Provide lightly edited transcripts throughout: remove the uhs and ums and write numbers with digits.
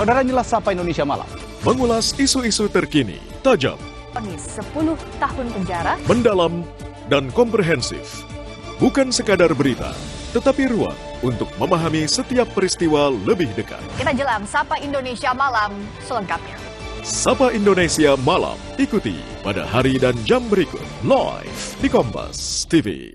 Saudara, inilah Sapa Indonesia Malam. Mengulas isu-isu terkini, tajam, Vonis 10 tahun penjara, mendalam, dan komprehensif. Bukan sekadar berita, tetapi ruang untuk memahami setiap peristiwa lebih dekat. kita jelang Sapa Indonesia Malam selengkapnya. Sapa Indonesia Malam, ikuti pada hari dan jam berikut, live di Kompas TV.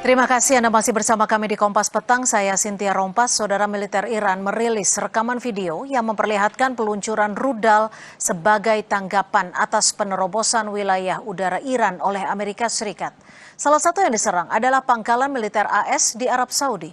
Terima kasih Anda masih bersama kami di Kompas Petang. Saya Cynthia Rompas. Saudara, militer Iran merilis rekaman video yang memperlihatkan peluncuran rudal sebagai tanggapan atas penerobosan wilayah udara Iran oleh Amerika Serikat. Salah satu yang diserang adalah pangkalan militer AS di Arab Saudi.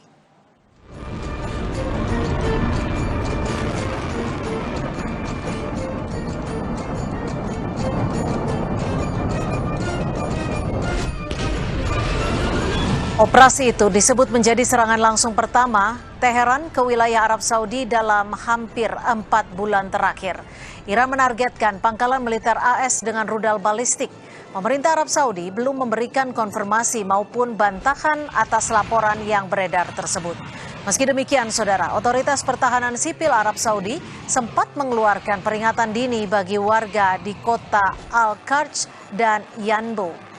Operasi itu disebut menjadi serangan langsung pertama Teheran ke wilayah Arab Saudi dalam hampir 4 bulan terakhir. Iran menargetkan pangkalan militer AS dengan rudal balistik. Pemerintah Arab Saudi belum memberikan konfirmasi maupun bantahan atas laporan yang beredar tersebut. Meski demikian, saudara, otoritas pertahanan sipil Arab Saudi sempat mengeluarkan peringatan dini bagi warga di kota Al-Qarj dan Yanbu.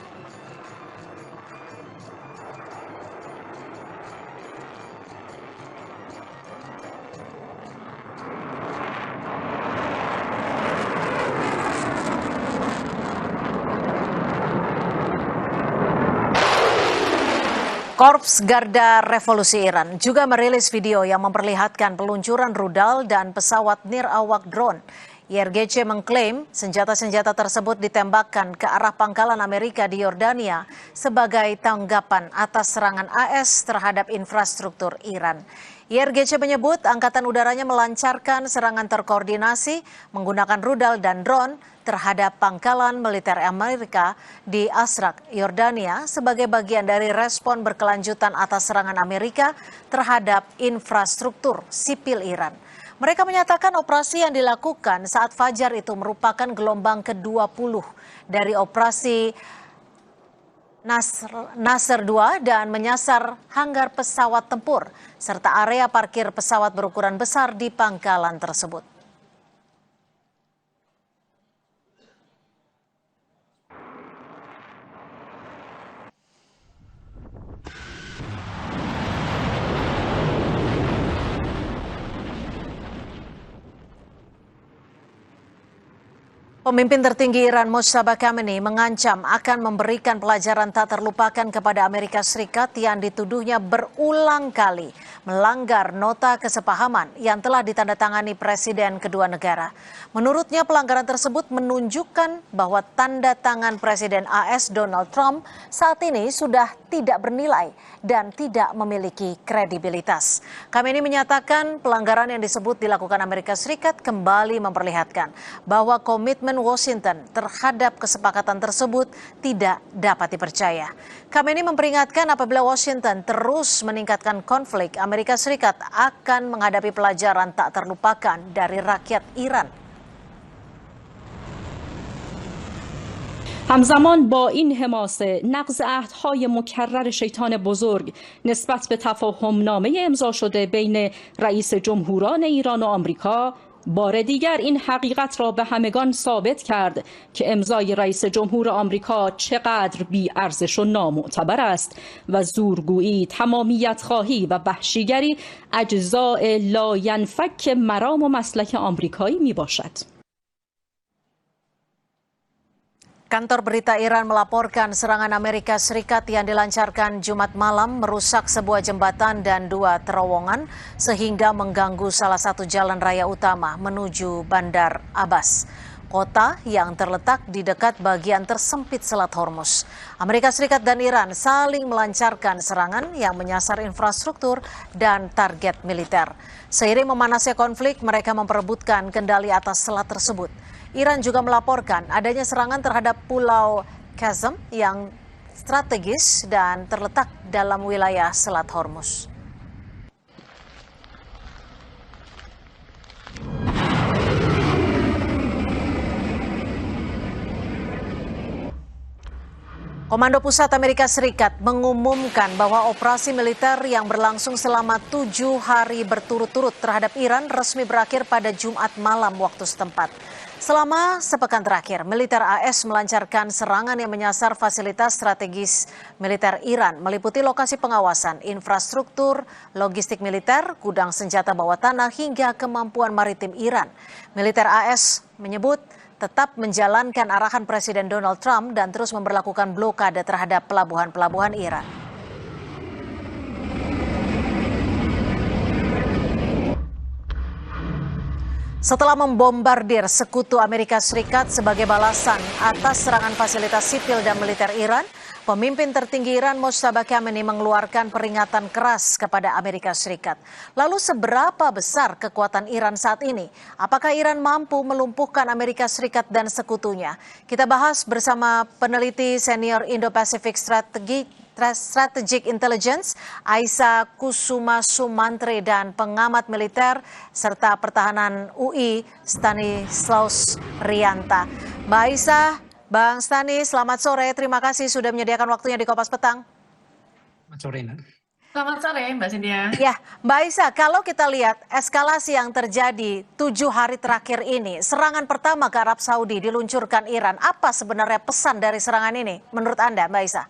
Korps Garda Revolusi Iran juga merilis video yang memperlihatkan peluncuran rudal dan pesawat nirawak drone. IRGC mengklaim senjata-senjata tersebut ditembakkan ke arah pangkalan Amerika di Yordania sebagai tanggapan atas serangan AS terhadap infrastruktur Iran. IRGC menyebut angkatan udaranya melancarkan serangan terkoordinasi menggunakan rudal dan drone terhadap pangkalan militer Amerika di Azraq, Yordania sebagai bagian dari respon berkelanjutan atas serangan Amerika terhadap infrastruktur sipil Iran. Mereka menyatakan operasi yang dilakukan saat fajar itu merupakan gelombang ke-20 dari operasi Nasr 2 dan menyasar hanggar pesawat tempur serta area parkir pesawat berukuran besar di pangkalan tersebut. Pemimpin tertinggi Iran Mojtaba Khamenei mengancam akan memberikan pelajaran tak terlupakan kepada Amerika Serikat yang dituduhnya berulang kali melanggar nota kesepahaman yang telah ditandatangani presiden kedua negara. Menurutnya pelanggaran tersebut menunjukkan bahwa tanda tangan Presiden AS Donald Trump saat ini sudah tidak bernilai dan tidak memiliki kredibilitas. Khamenei menyatakan pelanggaran yang disebut dilakukan Amerika Serikat kembali memperlihatkan bahwa komitmen Washington terhadap kesepakatan tersebut tidak dapat dipercaya. Khamenei memperingatkan apabila Washington terus meningkatkan konflik, Amerika Serikat akan menghadapi pelajaran tak terlupakan dari rakyat Iran. همزمان با این حماسه نقض عهدهای مکرر شیطان بزرگ نسبت به تفاهمنامه امضا شده بین رئیس جمهوران ایران و آمریکا بار دیگر این حقیقت را به همگان ثابت کرد که امضای رئیس جمهور آمریکا چقدر بی‌ارزش و نامعتبر است و زورگویی، تمامیت خواهی و وحشیگری اجزاء لاینفک مرام و مسلک آمریکایی می باشد. Kantor berita Iran melaporkan serangan Amerika Serikat yang dilancarkan Jumat malam merusak sebuah jembatan dan 2 terowongan sehingga mengganggu salah satu jalan raya utama menuju Bandar Abbas, kota yang terletak di dekat bagian tersempit Selat Hormuz. Amerika Serikat dan Iran saling melancarkan serangan yang menyasar infrastruktur dan target militer. Seiring memanasnya konflik, mereka memperebutkan kendali atas selat tersebut. Iran juga melaporkan adanya serangan terhadap Pulau Qasem yang strategis dan terletak dalam wilayah Selat Hormuz. Komando Pusat Amerika Serikat mengumumkan bahwa operasi militer yang berlangsung selama 7 hari berturut-turut terhadap Iran resmi berakhir pada Jumat malam waktu setempat. Selama sepekan terakhir, militer AS melancarkan serangan yang menyasar fasilitas strategis militer Iran, meliputi lokasi pengawasan, infrastruktur, logistik militer, gudang senjata bawah tanah, hingga kemampuan maritim Iran. Militer AS menyebut tetap menjalankan arahan Presiden Donald Trump dan terus memberlakukan blokade terhadap pelabuhan-pelabuhan Iran. Setelah membombardir sekutu Amerika Serikat sebagai balasan atas serangan fasilitas sipil dan militer Iran, pemimpin tertinggi Iran Mojtaba Khamenei mengeluarkan peringatan keras kepada Amerika Serikat. Lalu seberapa besar kekuatan Iran saat ini? Apakah Iran mampu melumpuhkan Amerika Serikat dan sekutunya? Kita bahas bersama peneliti senior Indo-Pacific Strategic Intelligence, Aisyah Kusuma Sumantri, dan pengamat militer serta pertahanan UI, Stanislaus Rianta. Mbak Aisyah, Bang Stani, selamat sore. Terima kasih sudah menyediakan waktunya di Kompas Petang. Selamat sore, Selamat sore, Mbak Cynthia. Ya, Mbak Aisyah, kalau kita lihat eskalasi yang terjadi 7 hari terakhir ini, serangan pertama ke Arab Saudi diluncurkan Iran. Apa sebenarnya pesan dari serangan ini menurut Anda, Mbak Aisyah?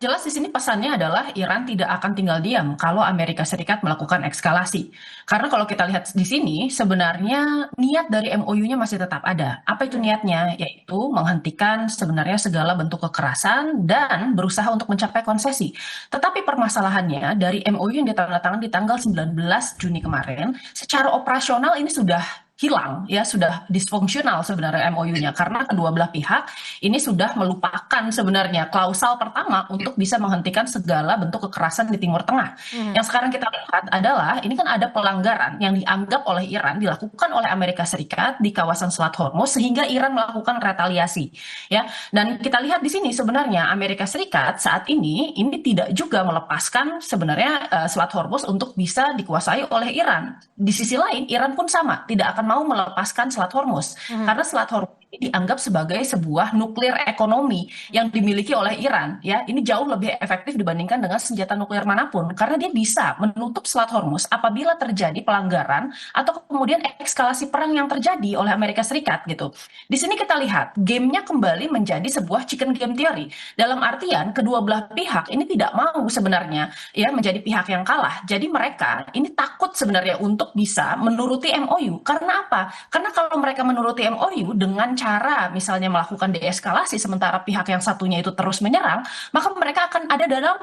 Jelas di sini pesannya adalah Iran tidak akan tinggal diam kalau Amerika Serikat melakukan eskalasi. Karena kalau kita lihat di sini, sebenarnya niat dari MOU-nya masih tetap ada. Apa itu niatnya? Yaitu menghentikan sebenarnya segala bentuk kekerasan dan berusaha untuk mencapai konsesi. Tetapi permasalahannya dari MOU yang ditandatangani di tanggal 19 Juni kemarin, secara operasional ini sudah hilang, ya, sudah disfungsional sebenarnya MOU-nya, karena kedua belah pihak ini sudah melupakan sebenarnya klausal pertama untuk bisa menghentikan segala bentuk kekerasan di Timur Tengah. Yang sekarang kita lihat adalah ini kan ada pelanggaran yang dianggap oleh Iran dilakukan oleh Amerika Serikat di kawasan Selat Hormuz sehingga Iran melakukan retaliasi, ya. Dan kita lihat di sini sebenarnya Amerika Serikat saat ini tidak juga melepaskan sebenarnya Selat Hormuz untuk bisa dikuasai oleh Iran. Di sisi lain Iran pun sama, tidak akan mau melepaskan Selat Hormuz karena Selat Hormuz ini dianggap sebagai sebuah nuklir ekonomi yang dimiliki oleh Iran, ya. Ini jauh lebih efektif dibandingkan dengan senjata nuklir manapun karena dia bisa menutup Selat Hormuz apabila terjadi pelanggaran atau kemudian eskalasi perang yang terjadi oleh Amerika Serikat gitu. Di sini kita lihat gamenya kembali menjadi sebuah chicken game theory. Dalam artian kedua belah pihak ini tidak mau sebenarnya, ya, menjadi pihak yang kalah. Jadi mereka ini takut sebenarnya untuk bisa menuruti MOU. Karena apa? Karena kalau mereka menuruti MOU dengan cara misalnya melakukan deeskalasi sementara pihak yang satunya itu terus menyerang, maka mereka akan ada dalam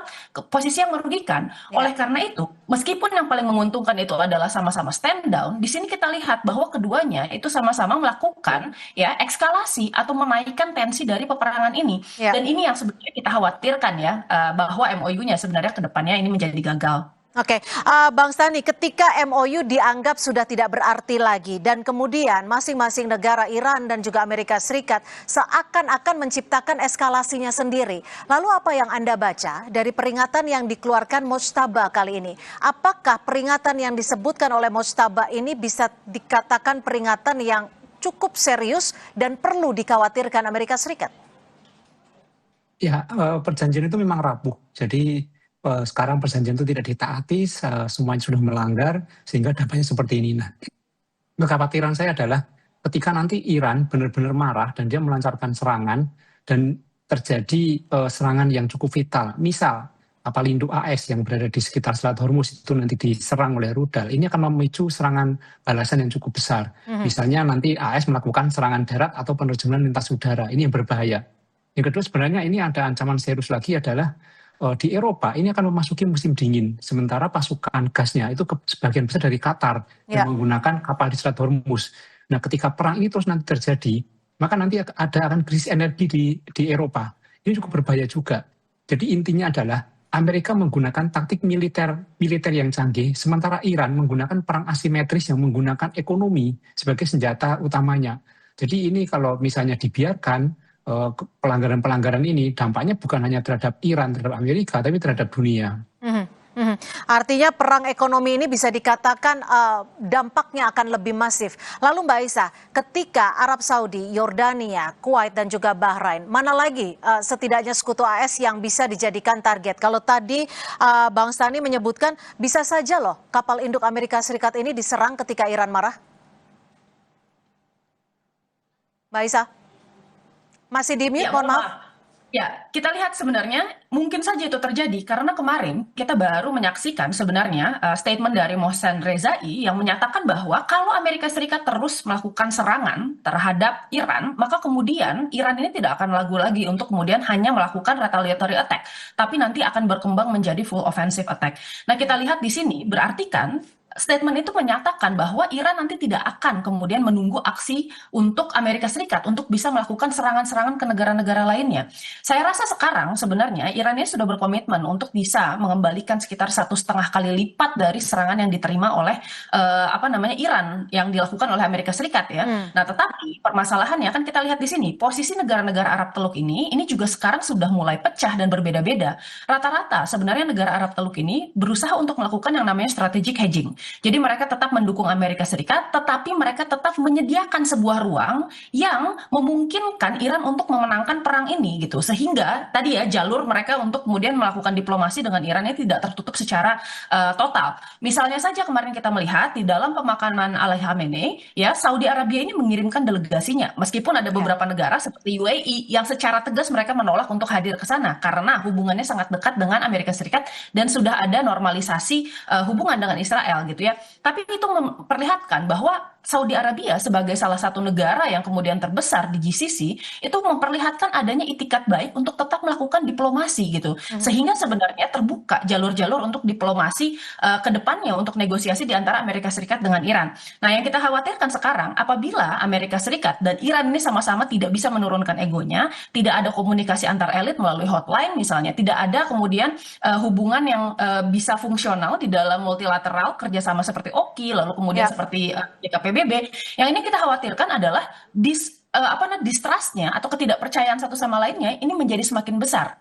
posisi yang merugikan. Oleh karena itu, meskipun yang paling menguntungkan itu adalah sama-sama stand down, di sini kita lihat bahwa keduanya itu sama-sama melakukan, ya, eskalasi atau menaikkan tensi dari peperangan ini. Dan ini yang sebenarnya kita khawatirkan, ya, bahwa MOU-nya sebenarnya ke depannya ini menjadi gagal. Oke, Bang Stani, ketika MOU dianggap sudah tidak berarti lagi dan kemudian masing-masing negara Iran dan juga Amerika Serikat seakan-akan menciptakan eskalasinya sendiri. Lalu apa yang Anda baca dari peringatan yang dikeluarkan Mojtaba kali ini? Apakah peringatan yang disebutkan oleh Mojtaba ini bisa dikatakan peringatan yang cukup serius dan perlu dikhawatirkan Amerika Serikat? Ya, perjanjian itu memang rapuh. Jadi sekarang perjanjian itu tidak ditaati, semuanya sudah melanggar, sehingga dampaknya seperti ini. Nah, kekhawatiran saya adalah ketika nanti Iran benar-benar marah dan dia melancarkan serangan dan terjadi serangan yang cukup vital. Misal, kapal induk AS yang berada di sekitar Selat Hormuz itu nanti diserang oleh rudal. Ini akan memicu serangan balasan yang cukup besar. Misalnya nanti AS melakukan serangan darat atau penerjunan lintas udara. Ini yang berbahaya. Yang kedua, sebenarnya ini ada ancaman serius lagi adalah di Eropa ini akan memasuki musim dingin, sementara pasukan gasnya itu sebagian besar dari Qatar yang menggunakan kapal di Selat Hormuz. Nah, ketika perang ini terus nanti terjadi, maka nanti akan krisis energi di Eropa. Ini cukup berbahaya juga. Jadi intinya adalah Amerika menggunakan taktik militer yang canggih, sementara Iran menggunakan perang asimetris yang menggunakan ekonomi sebagai senjata utamanya. Jadi ini kalau misalnya dibiarkan, pelanggaran-pelanggaran ini dampaknya bukan hanya terhadap Iran, terhadap Amerika, tapi terhadap dunia. Artinya perang ekonomi ini bisa dikatakan dampaknya akan lebih masif. Lalu Mbak Isa, ketika Arab Saudi, Yordania, Kuwait dan juga Bahrain, mana lagi setidaknya sekutu AS yang bisa dijadikan target? Kalau tadi Bang Stani menyebutkan bisa saja loh kapal induk Amerika Serikat ini diserang ketika Iran marah. Mbak Isa, masih di mute, mohon maaf. Ya, kita lihat sebenarnya mungkin saja itu terjadi karena kemarin kita baru menyaksikan sebenarnya statement dari Mohsen Rezai yang menyatakan bahwa kalau Amerika Serikat terus melakukan serangan terhadap Iran, maka kemudian Iran ini tidak akan ragu lagi untuk kemudian hanya melakukan retaliatory attack, tapi nanti akan berkembang menjadi full offensive attack. Nah, kita lihat di sini berarti kan statement itu menyatakan bahwa Iran nanti tidak akan kemudian menunggu aksi untuk Amerika Serikat untuk bisa melakukan serangan-serangan ke negara-negara lainnya. Saya rasa sekarang sebenarnya Iran ini sudah berkomitmen untuk bisa mengembalikan sekitar 1,5 kali lipat dari serangan yang diterima oleh Iran yang dilakukan oleh Amerika Serikat ya. Nah, tetapi permasalahannya kan kita lihat di sini posisi negara-negara Arab Teluk ini juga sekarang sudah mulai pecah dan berbeda-beda. Rata-rata sebenarnya negara Arab Teluk ini berusaha untuk melakukan yang namanya strategic hedging. Jadi mereka tetap mendukung Amerika Serikat, tetapi mereka tetap menyediakan sebuah ruang yang memungkinkan Iran untuk memenangkan perang ini gitu. Sehingga tadi ya jalur mereka untuk kemudian melakukan diplomasi dengan Iran ini tidak tertutup secara total. Misalnya saja kemarin kita melihat di dalam pemakaman Ali Khamenei, ya Saudi Arabia ini mengirimkan delegasinya. Meskipun ada beberapa negara seperti UAE yang secara tegas mereka menolak untuk hadir ke sana karena hubungannya sangat dekat dengan Amerika Serikat dan sudah ada normalisasi hubungan dengan Israel gitu ya. Tapi itu memperlihatkan bahwa Saudi Arabia sebagai salah satu negara yang kemudian terbesar di GCC itu memperlihatkan adanya itikat baik untuk tetap melakukan diplomasi gitu. Sehingga sebenarnya terbuka jalur-jalur untuk diplomasi ke depannya untuk negosiasi di antara Amerika Serikat dengan Iran. Nah, yang kita khawatirkan sekarang apabila Amerika Serikat dan Iran ini sama-sama tidak bisa menurunkan egonya, tidak ada komunikasi antar elit melalui hotline misalnya, tidak ada kemudian hubungan yang bisa fungsional di dalam multilateral kerjasama seperti OKI, lalu kemudian seperti PBB, yang ini kita khawatirkan adalah distrustnya atau ketidakpercayaan satu sama lainnya ini menjadi semakin besar.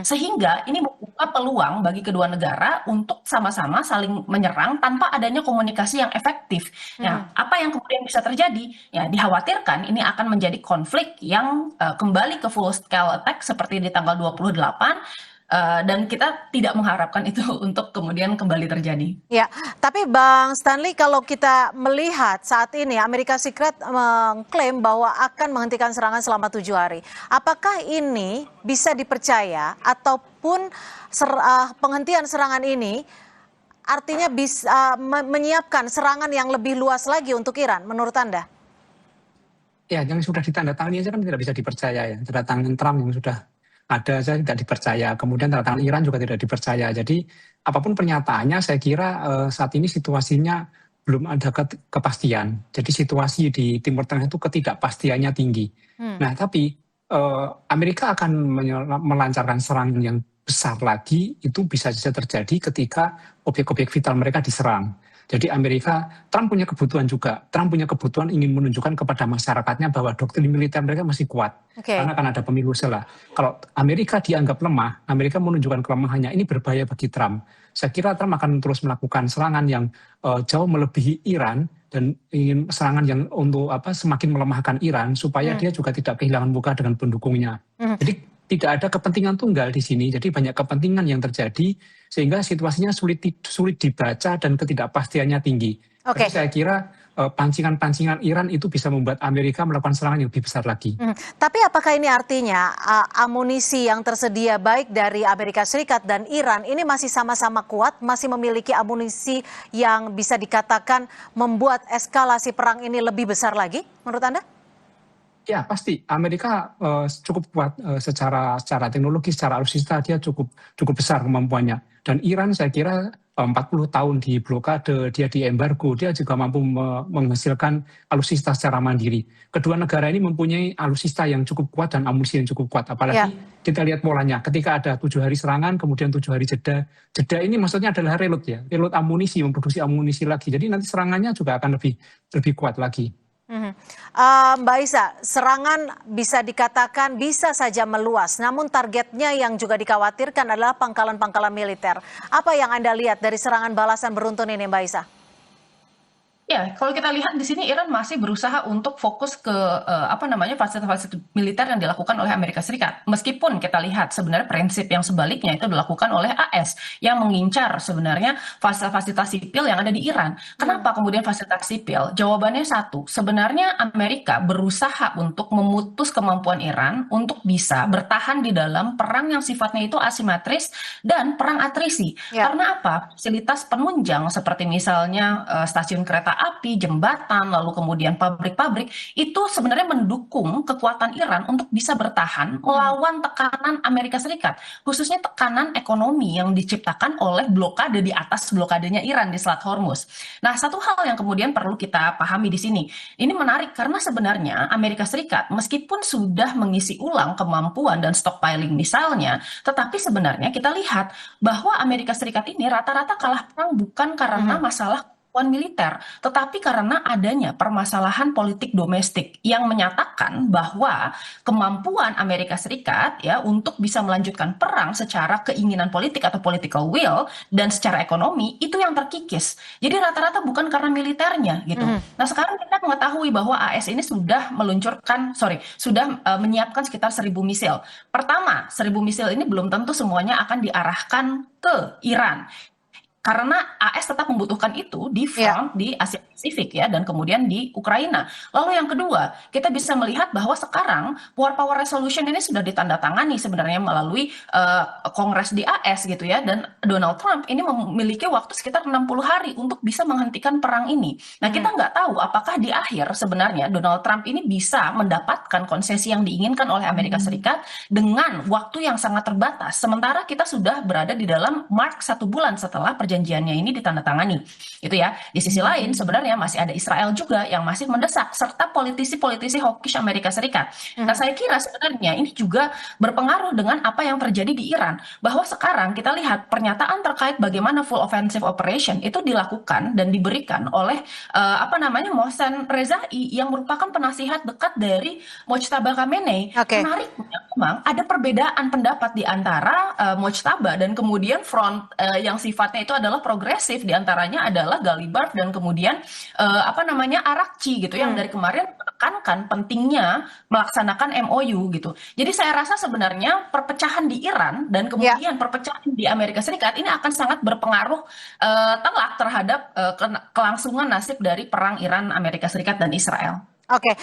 Sehingga ini membuka peluang bagi kedua negara untuk sama-sama saling menyerang tanpa adanya komunikasi yang efektif. Nah, apa yang kemudian bisa terjadi? Ya, dikhawatirkan ini akan menjadi konflik yang kembali ke full scale attack seperti di tanggal 28. Dan kita tidak mengharapkan itu untuk kemudian kembali terjadi. Ya, tapi Bang Stanley, kalau kita melihat saat ini Amerika Serikat mengklaim bahwa akan menghentikan serangan selama 7 hari. Apakah ini bisa dipercaya ataupun penghentian serangan ini artinya bisa menyiapkan serangan yang lebih luas lagi untuk Iran menurut Anda? Ya, yang sudah ditandatangani saja kan tidak bisa dipercaya ya. Tanda tangan Trump yang sudah ada saja tidak dipercaya, kemudian tanda tangan Iran juga tidak dipercaya. Jadi apapun pernyataannya saya kira saat ini situasinya belum ada kepastian. Jadi situasi di Timur Tengah itu ketidakpastiannya tinggi. Nah, tapi Amerika akan melancarkan serangan yang besar lagi, itu bisa saja terjadi ketika objek-objek vital mereka diserang. Jadi Trump punya kebutuhan juga. Trump punya kebutuhan ingin menunjukkan kepada masyarakatnya bahwa doktrin militer mereka masih kuat. Karena akan ada pemilu selah. Kalau Amerika dianggap lemah, Amerika menunjukkan kelemahannya, ini berbahaya bagi Trump. Saya kira Trump akan terus melakukan serangan yang jauh melebihi Iran dan ingin serangan yang untuk semakin melemahkan Iran supaya dia juga tidak kehilangan muka dengan pendukungnya. Jadi tidak ada kepentingan tunggal di sini, jadi banyak kepentingan yang terjadi sehingga situasinya sulit dibaca dan ketidakpastiannya tinggi. Jadi saya kira pancingan-pancingan Iran itu bisa membuat Amerika melakukan serangan yang lebih besar lagi. Tapi apakah ini artinya amunisi yang tersedia baik dari Amerika Serikat dan Iran ini masih sama-sama kuat, masih memiliki amunisi yang bisa dikatakan membuat eskalasi perang ini lebih besar lagi menurut Anda? Ya pasti Amerika cukup kuat secara teknologi, secara alutsista dia cukup besar kemampuannya. Dan Iran saya kira 40 tahun di blokade, dia di embargo, dia juga mampu menghasilkan alutsista secara mandiri. Kedua negara ini mempunyai alutsista yang cukup kuat dan amunisi yang cukup kuat. Apalagi kita lihat polanya, ketika ada 7 hari serangan, kemudian 7 hari jeda. Jeda ini maksudnya adalah reload ya, reload amunisi, memproduksi amunisi lagi. Jadi nanti serangannya juga akan lebih kuat lagi. Mhm. Mbak Isa, serangan bisa dikatakan bisa saja meluas, namun targetnya yang juga dikhawatirkan adalah pangkalan-pangkalan militer. Apa yang Anda lihat dari serangan balasan beruntun ini, Mbak Isa? Ya, kalau kita lihat di sini Iran masih berusaha untuk fokus ke apa namanya fasilitas-fasilitas militer yang dilakukan oleh Amerika Serikat. Meskipun kita lihat sebenarnya prinsip yang sebaliknya itu dilakukan oleh AS yang mengincar sebenarnya fasilitas sipil yang ada di Iran. Kenapa kemudian fasilitas sipil? Jawabannya satu, sebenarnya Amerika berusaha untuk memutus kemampuan Iran untuk bisa bertahan di dalam perang yang sifatnya itu asimetris dan perang atrisi. Ya. Karena apa? Fasilitas penunjang seperti misalnya stasiun kereta api, jembatan, lalu kemudian pabrik-pabrik, itu sebenarnya mendukung kekuatan Iran untuk bisa bertahan melawan tekanan Amerika Serikat, khususnya tekanan ekonomi yang diciptakan oleh blokade di atas blokadenya Iran di Selat Hormuz. Nah, satu hal yang kemudian perlu kita pahami di sini, ini menarik karena sebenarnya Amerika Serikat meskipun sudah mengisi ulang kemampuan dan stockpiling misalnya, tetapi sebenarnya kita lihat bahwa Amerika Serikat ini rata-rata kalah perang bukan karena masalah militer, tetapi karena adanya permasalahan politik domestik yang menyatakan bahwa kemampuan Amerika Serikat ya untuk bisa melanjutkan perang secara keinginan politik atau political will dan secara ekonomi itu yang terkikis. Jadi rata-rata bukan karena militernya gitu. Nah, sekarang kita mengetahui bahwa AS ini sudah menyiapkan sekitar 1.000 misil. Pertama, 1.000 misil ini belum tentu semuanya akan diarahkan ke Iran. Karena AS tetap membutuhkan itu di front di Asia Pasifik ya dan kemudian di Ukraina. Lalu yang kedua, kita bisa melihat bahwa sekarang War Power Resolution ini sudah ditandatangani sebenarnya melalui Kongres di AS gitu ya, dan Donald Trump ini memiliki waktu sekitar 60 hari untuk bisa menghentikan perang ini. Nah, kita nggak tahu apakah di akhir sebenarnya Donald Trump ini bisa mendapatkan konsesi yang diinginkan oleh Amerika Serikat dengan waktu yang sangat terbatas. Sementara kita sudah berada di dalam mark 1 bulan setelah perjanjiannya ini ditandatangani, gitu ya. Di sisi lain sebenarnya masih ada Israel juga yang masih mendesak serta politisi-politisi hawkish Amerika Serikat. Nah, saya kira sebenarnya ini juga berpengaruh dengan apa yang terjadi di Iran, bahwa sekarang kita lihat pernyataan terkait bagaimana full offensive operation itu dilakukan dan diberikan oleh Mohsen Rezai yang merupakan penasihat dekat dari Mojtaba Khamenei. Menariknya memang ada perbedaan pendapat di antara Mojtaba dan kemudian front yang sifatnya itu adalah progresif, diantaranya adalah Galibard dan kemudian Arakci gitu yang dari kemarin menekankan pentingnya melaksanakan MOU gitu. Jadi saya rasa sebenarnya perpecahan di Iran dan kemudian perpecahan di Amerika Serikat ini akan sangat berpengaruh telak terhadap kelangsungan nasib dari perang Iran, Amerika Serikat dan Israel. Oke,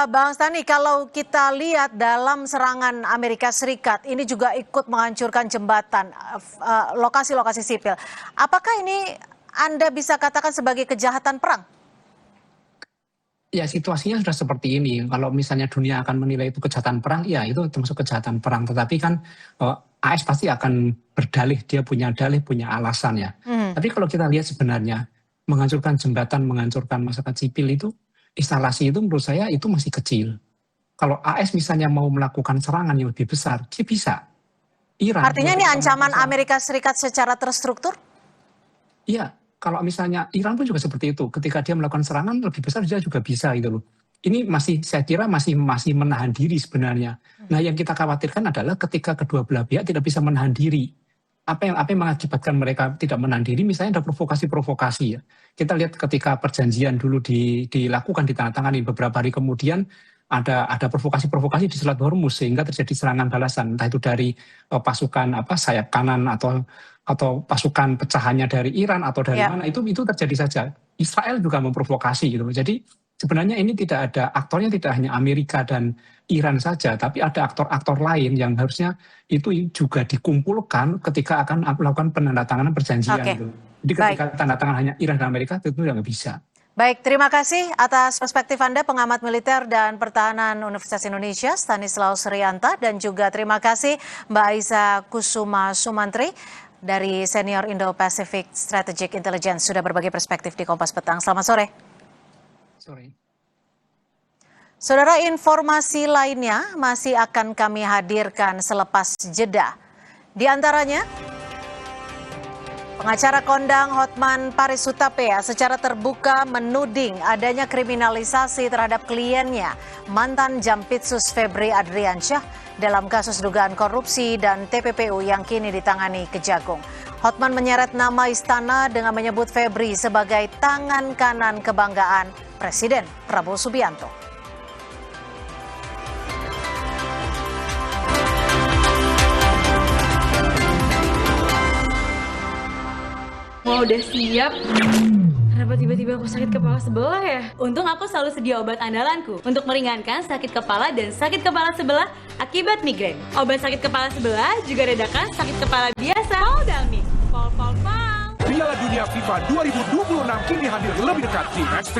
Bang Stani, kalau kita lihat dalam serangan Amerika Serikat ini juga ikut menghancurkan jembatan, lokasi-lokasi sipil. Apakah ini Anda bisa katakan sebagai kejahatan perang? Ya, situasinya sudah seperti ini. Kalau misalnya dunia akan menilai itu kejahatan perang, ya itu termasuk kejahatan perang. Tetapi kan AS pasti akan berdalih, dia punya dalih, punya alasan ya. Tapi kalau kita lihat sebenarnya menghancurkan jembatan, menghancurkan masyarakat sipil itu, instalasi itu menurut saya itu masih kecil. Kalau AS misalnya mau melakukan serangan yang lebih besar, dia bisa. Iran. Artinya ini ancaman Amerika Serikat secara terstruktur? Iya, kalau misalnya Iran pun juga seperti itu. Ketika dia melakukan serangan lebih besar, dia juga bisa gitu loh. Ini saya kira masih menahan diri sebenarnya. Nah, yang kita khawatirkan adalah ketika kedua belah pihak tidak bisa menahan diri. Apa yang mengakibatkan mereka tidak menahan diri, misalnya ada provokasi-provokasi ya. Kita lihat ketika perjanjian dulu dilakukan, ditandatangani, beberapa hari kemudian ada provokasi-provokasi di Selat Hormuz sehingga terjadi serangan balasan, entah itu dari pasukan sayap kanan atau pasukan pecahannya dari Iran atau dari mana, itu terjadi saja. Israel juga memprovokasi gitu. Jadi sebenarnya ini tidak ada aktornya, tidak hanya Amerika dan Iran saja, tapi ada aktor-aktor lain yang harusnya itu juga dikumpulkan ketika akan melakukan penandatanganan perjanjian gitu. Jadi ketika tanda tangan hanya Iran dan Amerika itu nggak bisa. Baik, terima kasih atas perspektif Anda, pengamat militer dan pertahanan Universitas Indonesia, Stanislaus Rianta, dan juga terima kasih Mbak Aiza Kusuma Sumantri dari Senior Indo-Pacific Strategic Intelligence sudah berbagi perspektif di Kompas Petang. Selamat sore. Sore. Saudara, informasi lainnya masih akan kami hadirkan selepas jeda. Di antaranya, Pengacara kondang Hotman Paris Hutapea secara terbuka menuding adanya kriminalisasi terhadap kliennya, mantan Jampitsus Febri Adriansyah, dalam kasus dugaan korupsi dan TPPU yang kini ditangani Kejagung. Hotman menyeret nama istana dengan menyebut Febri sebagai tangan kanan kebanggaan Presiden Prabowo Subianto. Wah, udah siap. Kenapa tiba-tiba aku sakit kepala sebelah ya? Untung aku selalu sedia obat andalanku untuk meringankan sakit kepala dan sakit kepala sebelah akibat migrain. Obat sakit kepala sebelah juga redakan sakit kepala biasa. Pal. Piala Dunia FIFA 2026 kini hadir lebih dekat di